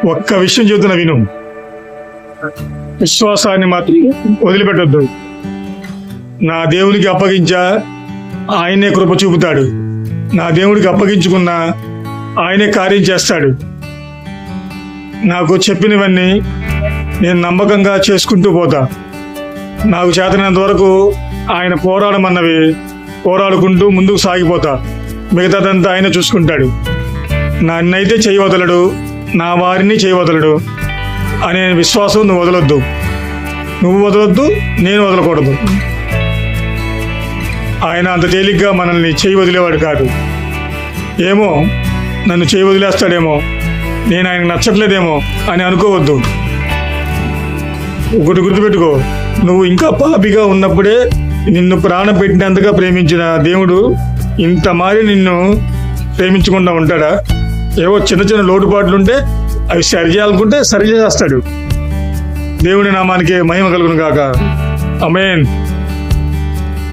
ఒక్క విషయం చెబుతున్నా విను. విశ్వాసాన్ని మాత్రం వదిలిపెట్టొద్దు. నా దేవునికి అప్పగించా, ఆయనే కృప చూపుతాడు. నా దేవుడికి అప్పగించుకున్నా ఆయనే కార్యం చేస్తాడు. నాకు చెప్పినవన్నీ నేను నమ్మకంగా చేసుకుంటూ పోతా. నాకు చేతనంత వరకు ఆయన పోరాడమన్నవి పోరాడుకుంటూ ముందుకు సాగిపోతా. మిగతాదంతా ఆయన చూసుకుంటాడు. నన్నైతే చేయవదలడు, నా వారిని చేయవదలడు అనే విశ్వాసం నువ్వు వదలొద్దు. నువ్వు వదలొద్దు, నేను వదలకూడదు. ఆయన అంత తేలిగ్గా మనల్ని చేయి వదిలేవాడు కాదు. ఏమో నన్ను చేయి వదిలేస్తాడేమో, నేను ఆయనకు నచ్చట్లేదేమో అని అనుకోవద్దు. ఒకటి గుర్తుపెట్టుకో, నువ్వు ఇంకా పాపిగా ఉన్నప్పుడే నిన్ను ప్రాణం పెట్టినంతగా ప్రేమించిన దేవుడు ఇంత మారి నిన్ను ప్రేమించకుండా ఉంటాడా? ఏవో చిన్న చిన్న లోటుపాట్లుంటే అవి సరిచేయాలనుకుంటే సరి చేస్తాడు. దేవుడి నామానికి మహిమ కలుగును గాక. ఆమేన్.